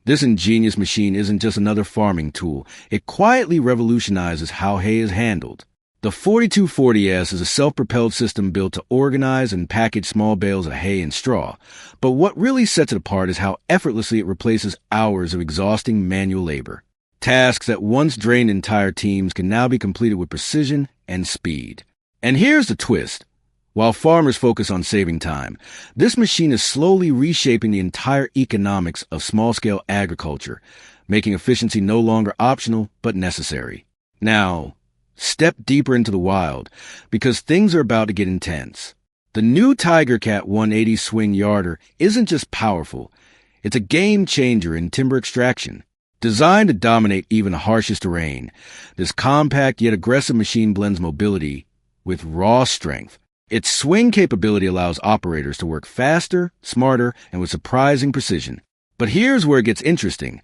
This ingenious machine isn't just another farming tool. It quietly revolutionizes how hay is handled. The 4240S is a self-propelled system built to organize and package small bales of hay and straw. But what really sets it apart is how effortlessly it replaces hours of exhausting manual labor. Tasks that once drained entire teams can now be completed with precision and speed. And here's the twist. While farmers focus on saving time, this machine is slowly reshaping the entire economics of small-scale agriculture, making efficiency no longer optional but necessary. Now, step deeper into the wild, because things are about to get intense. The new TigerCat 180 swing yarder isn't just powerful, it's a game-changer in timber extraction. Designed to dominate even the harshest terrain, this compact yet aggressive machine blends mobility with raw strength. Its swing capability allows operators to work faster, smarter, and with surprising precision. But here's where it gets interesting.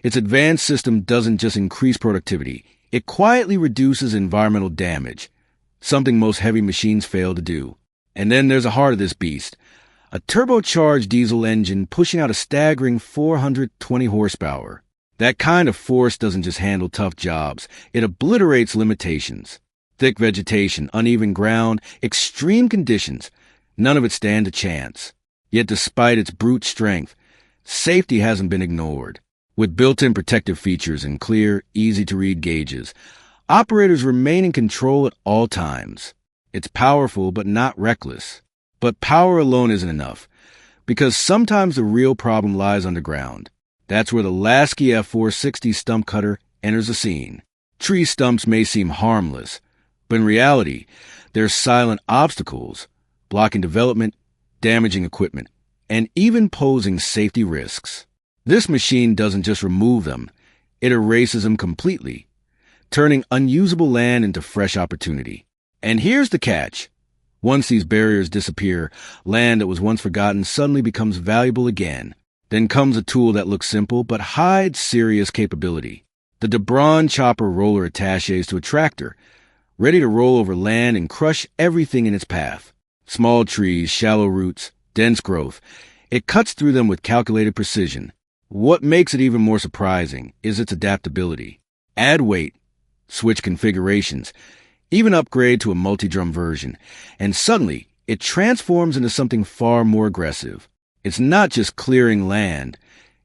Its advanced system doesn't just increase productivity, it quietly reduces environmental damage, something most heavy machines fail to do. And then there's the heart of this beast, a turbocharged diesel engine pushing out a staggering 420 horsepower. That kind of force doesn't just handle tough jobs, it obliterates limitations. Thick vegetation, uneven ground, extreme conditions, none of it stand a chance. Yet despite its brute strength, safety hasn't been ignored. With built-in protective features and clear, easy-to-read gauges, operators remain in control at all times. It's powerful but not reckless. But power alone isn't enough, because sometimes the real problem lies underground. That's where the Lasky F460 stump cutter enters the scene. Tree stumps may seem harmless, but in reality, they're silent obstacles, blocking development, damaging equipment, and even posing safety risks. This machine doesn't just remove them, it erases them completely, turning unusable land into fresh opportunity. And here's the catch. Once these barriers disappear, land that was once forgotten suddenly becomes valuable again. Then comes a tool that looks simple but hides serious capability. The DeBron chopper roller attaches to a tractor, ready to roll over land and crush everything in its path. Small trees, shallow roots, dense growth. It cuts through them with calculated precision. What makes it even more surprising is its adaptability. Add weight, switch configurations, even upgrade to a multi-drum version, and suddenly it transforms into something far more aggressive. It's not just clearing land,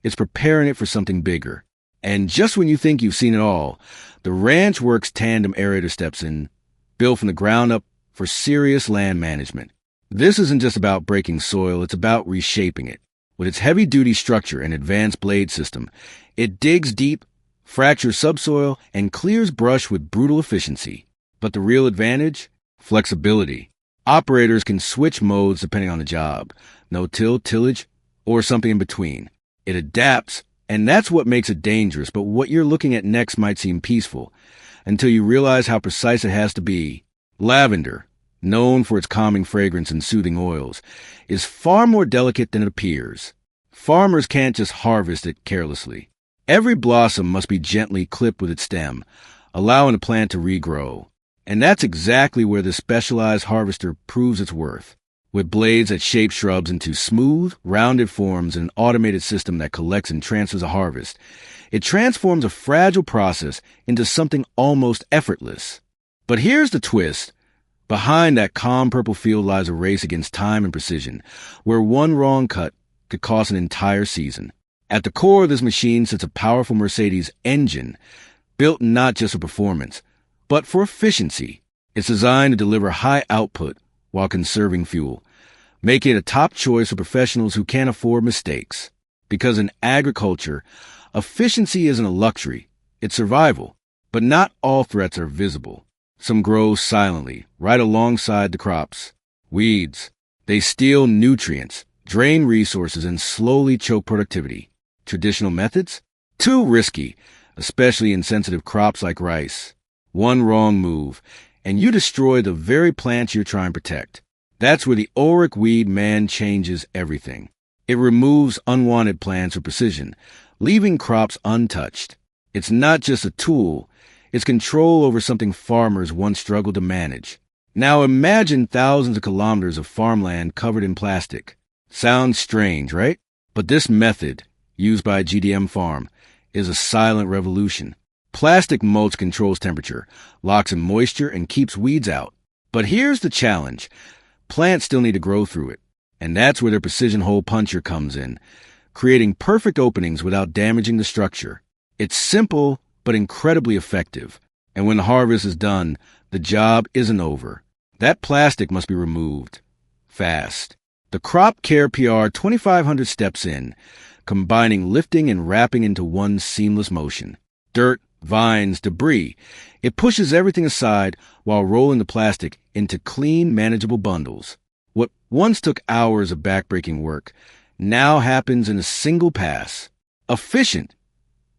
it's preparing it for something bigger. And just when you think you've seen it all, the Ranch Works tandem aerator steps in, built from the ground up for serious land management. This isn't just about breaking soil, it's about reshaping it. With its heavy-duty structure and advanced blade system, it digs deep, fractures subsoil, and clears brush with brutal efficiency. But the real advantage? Flexibility. Operators can switch modes depending on the job. No-till, tillage, or something in between. It adapts, and that's what makes it dangerous, but what you're looking at next might seem peaceful, until you realize how precise it has to be. Lavender, known for its calming fragrance and soothing oils, is far more delicate than it appears. Farmers can't just harvest it carelessly. Every blossom must be gently clipped with its stem, allowing the plant to regrow. And that's exactly where the specialized harvester proves its worth. With blades that shape shrubs into smooth, rounded forms and an automated system that collects and transfers a harvest, it transforms a fragile process into something almost effortless. But here's the twist. Behind that calm purple field lies a race against time and precision, where one wrong cut could cost an entire season. At the core of this machine sits a powerful Mercedes engine, built not just for performance, but for efficiency. It's designed to deliver high output while conserving fuel, making it a top choice for professionals who can't afford mistakes. Because in agriculture, efficiency isn't a luxury, it's survival. But not all threats are visible. Some grow silently, right alongside the crops. Weeds. They steal nutrients, drain resources, and slowly choke productivity. Traditional methods? Too risky, especially in sensitive crops like rice. One wrong move, and you destroy the very plants you're trying to protect. That's where the Auric Weed Man changes everything. It removes unwanted plants with precision, leaving crops untouched. It's not just a tool, it's control over something farmers once struggled to manage. Now imagine thousands of kilometers of farmland covered in plastic. Sounds strange, right? But this method, used by GDM Farm, is a silent revolution. Plastic mulch controls temperature, locks in moisture, and keeps weeds out. But here's the challenge. Plants still need to grow through it. And that's where their precision hole puncher comes in, creating perfect openings without damaging the structure. It's simple, but incredibly effective. And when the harvest is done, the job isn't over. That plastic must be removed. Fast. The Crop Care PR 2500 steps in, combining lifting and wrapping into one seamless motion. Dirt, vines, debris. It pushes everything aside while rolling the plastic into clean, manageable bundles. What once took hours of backbreaking work now happens in a single pass. Efficient,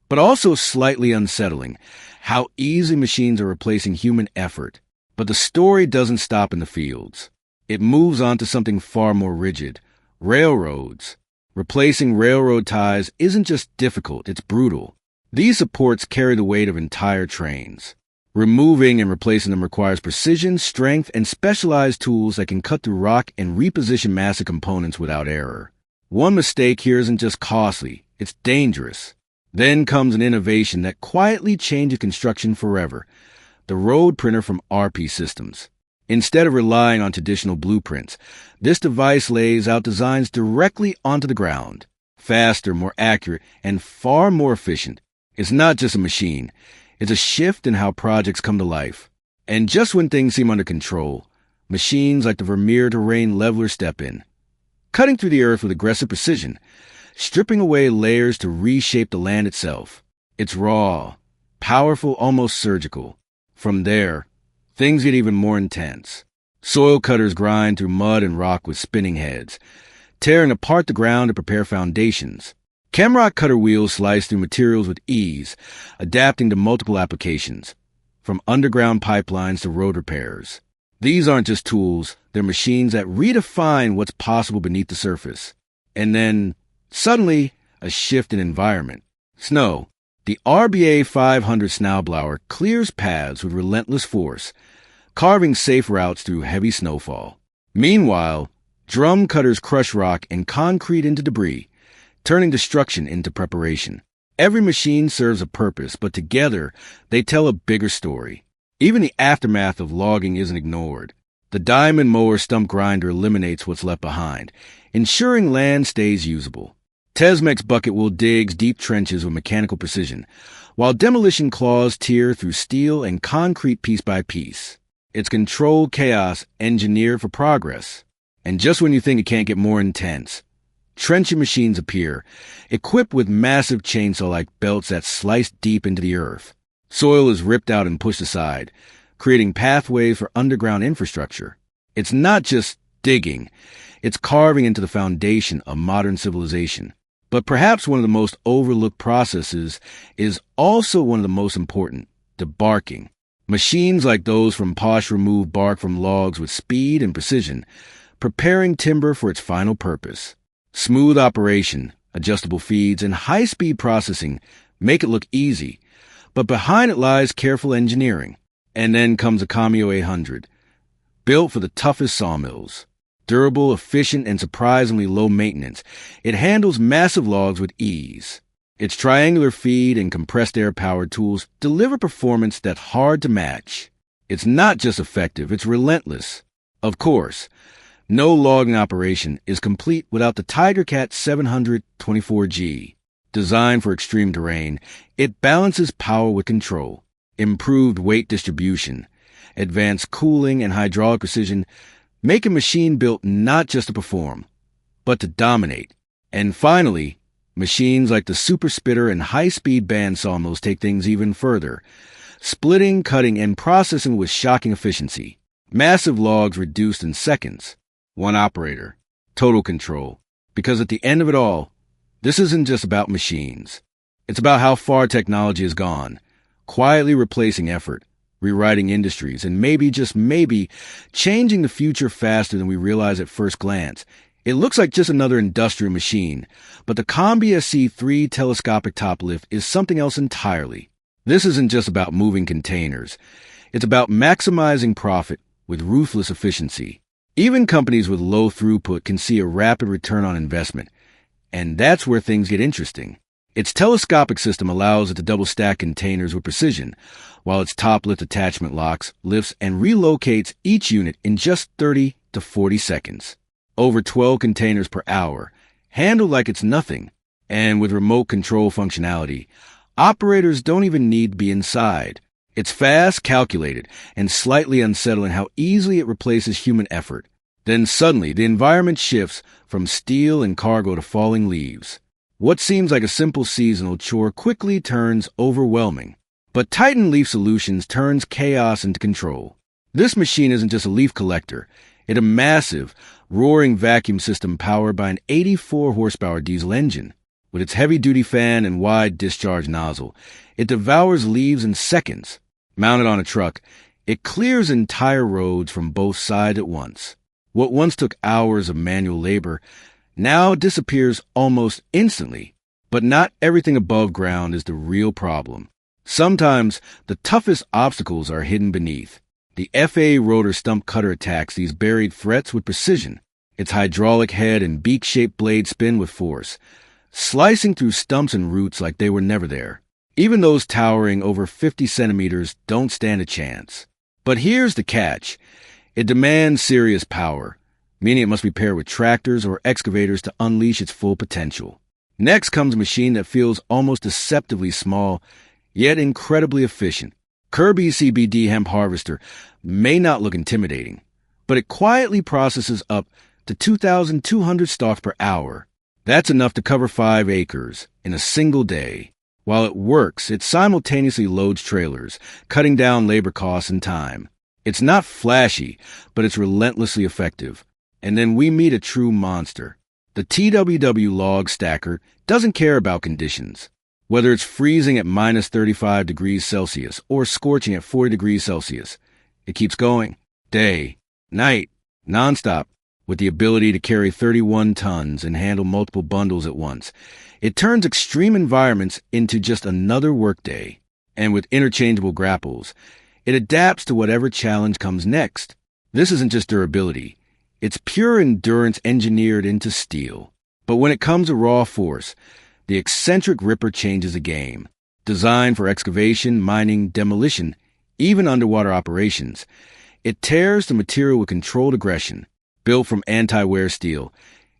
but also slightly unsettling. How easy machines are replacing human effort. But the story doesn't stop in the fields. It moves on to something far more rigid. Railroads. Replacing railroad ties isn't just difficult, it's brutal. These supports carry the weight of entire trains. Removing and replacing them requires precision, strength, and specialized tools that can cut through rock and reposition massive components without error. One mistake here isn't just costly, it's dangerous. Then comes an innovation that quietly changes construction forever. The road printer from RP Systems. Instead of relying on traditional blueprints, this device lays out designs directly onto the ground. Faster, more accurate, and far more efficient. It's not just a machine. It's a shift in how projects come to life. And just when things seem under control, machines like the Vermeer Terrain Leveler step in, cutting through the earth with aggressive precision, stripping away layers to reshape the land itself. It's raw, powerful, almost surgical. From there, things get even more intense. Soil cutters grind through mud and rock with spinning heads, tearing apart the ground to prepare foundations. Camrock cutter wheels slice through materials with ease, adapting to multiple applications, from underground pipelines to road repairs. These aren't just tools, they're machines that redefine what's possible beneath the surface. And then, suddenly, a shift in environment. Snow. The RBA 500 snowblower clears paths with relentless force, carving safe routes through heavy snowfall. Meanwhile, drum cutters crush rock and concrete into debris, turning destruction into preparation. Every machine serves a purpose, but together they tell a bigger story. Even the aftermath of logging isn't ignored. The diamond mower stump grinder eliminates what's left behind, ensuring land stays usable. Tesmex bucket wheel digs deep trenches with mechanical precision, while demolition claws tear through steel and concrete piece by piece. It's controlled chaos engineered for progress. And just when you think it can't get more intense, trenching machines appear, equipped with massive chainsaw-like belts that slice deep into the earth. Soil is ripped out and pushed aside, creating pathways for underground infrastructure. It's not just digging, it's carving into the foundation of modern civilization. But perhaps one of the most overlooked processes is also one of the most important, debarking. Machines like those from Posh remove bark from logs with speed and precision, preparing timber for its final purpose. Smooth operation, adjustable feeds, and high-speed processing make it look easy, but behind it lies careful engineering. And then comes a Cameo 800, built for the toughest sawmills. Durable, efficient, and surprisingly low maintenance, it handles massive logs with ease. Its triangular feed and compressed air-powered tools deliver performance that's hard to match. It's not just effective, it's relentless. Of course, no logging operation is complete without the TigerCat 700 24G. Designed for extreme terrain, it balances power with control, improved weight distribution, advanced cooling, and hydraulic precision make a machine built not just to perform, but to dominate. And finally, machines like the Super Spitter and high-speed band sawmills take things even further, splitting, cutting, and processing with shocking efficiency. Massive logs reduced in seconds. One operator. Total control. Because at the end of it all, this isn't just about machines. It's about how far technology has gone, quietly replacing effort, rewriting industries, and maybe, just maybe, changing the future faster than we realize at first glance. It looks like just another industrial machine, but the Combi SC3 telescopic top lift is something else entirely. This isn't just about moving containers. It's about maximizing profit with ruthless efficiency. Even companies with low throughput can see a rapid return on investment, And that's where things get interesting. Its telescopic system allows it to double-stack containers with precision, while its top-lift attachment locks, lifts, and relocates each unit in just 30 to 40 seconds. Over 12 containers per hour, handled like it's nothing. And with remote control functionality, operators don't even need to be inside. It's fast, calculated, and slightly unsettling how easily it replaces human effort. Then suddenly, the environment shifts from steel and cargo to falling leaves. What seems like a simple seasonal chore quickly turns overwhelming. But Titan Leaf Solutions turns chaos into control. This machine isn't just a leaf collector. It's a massive, roaring vacuum system powered by an 84-horsepower diesel engine. With its heavy-duty fan and wide discharge nozzle, it devours leaves in seconds. Mounted on a truck, it clears entire roads from both sides at once. What once took hours of manual labor now disappears almost instantly. But not everything above ground is the real problem. Sometimes the toughest obstacles are hidden beneath. The FA rotor stump cutter attacks these buried threats with precision. Its hydraulic head and beak-shaped blade spin with force, slicing through stumps and roots like they were never there. Even those towering over 50 centimeters don't stand a chance. But here's the catch. It demands serious power, meaning it must be paired with tractors or excavators to unleash its full potential. Next comes a machine that feels almost deceptively small, yet incredibly efficient. Kirby's CBD hemp harvester may not look intimidating, but it quietly processes up to 2,200 stalks per hour. That's enough to cover 5 acres in a single day. While it works, it simultaneously loads trailers, cutting down labor costs and time. It's not flashy, but it's relentlessly effective. And then we meet a true monster. The TWW log stacker doesn't care about conditions. Whether it's freezing at minus 35 degrees Celsius or scorching at 40 degrees Celsius, it keeps going. Day, night, nonstop, with the ability to carry 31 tons and handle multiple bundles at once. It turns extreme environments into just another workday. And with interchangeable grapples, it adapts to whatever challenge comes next. This isn't just durability. It's pure endurance engineered into steel. But when it comes to raw force, the eccentric Ripper changes the game. Designed for excavation, mining, demolition, even underwater operations, it tears the material with controlled aggression. Built from anti-wear steel,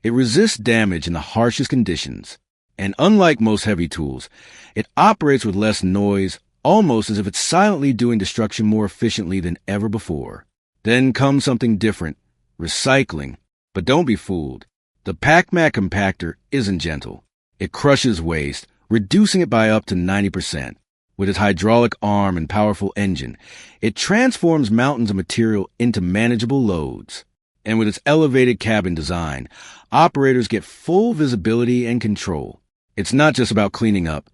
it resists damage in the harshest conditions. And unlike most heavy tools, it operates with less noise, almost as if it's silently doing destruction more efficiently than ever before. Then comes something different. Recycling. But don't be fooled. The PacMat compactor isn't gentle. It crushes waste, reducing it by up to 90%. With its hydraulic arm and powerful engine, it transforms mountains of material into manageable loads. And with its elevated cabin design, operators get full visibility and control. It's not just about cleaning up.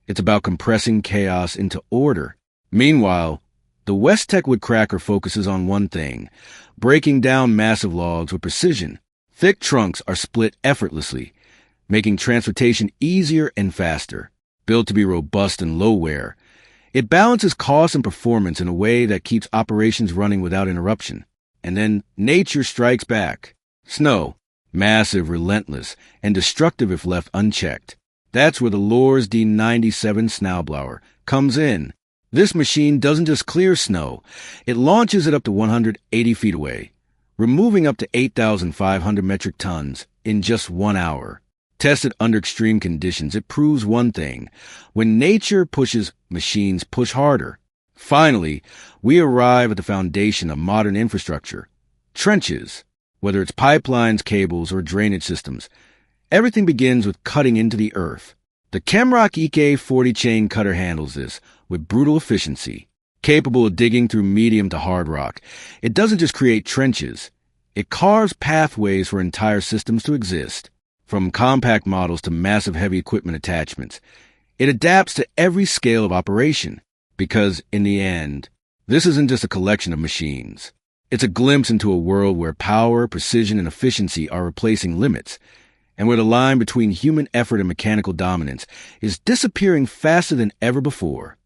It's about compressing chaos into order. Meanwhile, the West-Tech woodcracker focuses on one thing, breaking down massive logs with precision. Thick trunks are split effortlessly, making transportation easier and faster. Built to be robust and low wear, it balances cost and performance in a way that keeps operations running without interruption. And then nature strikes back. Snow, massive, relentless, and destructive if left unchecked. That's where the Lohr's D97 snowblower comes in. This machine doesn't just clear snow, it launches it up to 180 feet away, removing up to 8,500 metric tons in just 1 hour. Tested under extreme conditions, it proves one thing. When nature pushes, machines push harder. Finally, we arrive at the foundation of modern infrastructure. Trenches. Whether it's pipelines, cables, or drainage systems, everything begins with cutting into the earth. The Chemrock EK40 chain cutter handles this with brutal efficiency. Capable of digging through medium to hard rock, it doesn't just create trenches. It carves pathways for entire systems to exist. From compact models to massive heavy equipment attachments, it adapts to every scale of operation. Because, in the end, this isn't just a collection of machines. It's a glimpse into a world where power, precision, and efficiency are replacing limits, and where the line between human effort and mechanical dominance is disappearing faster than ever before.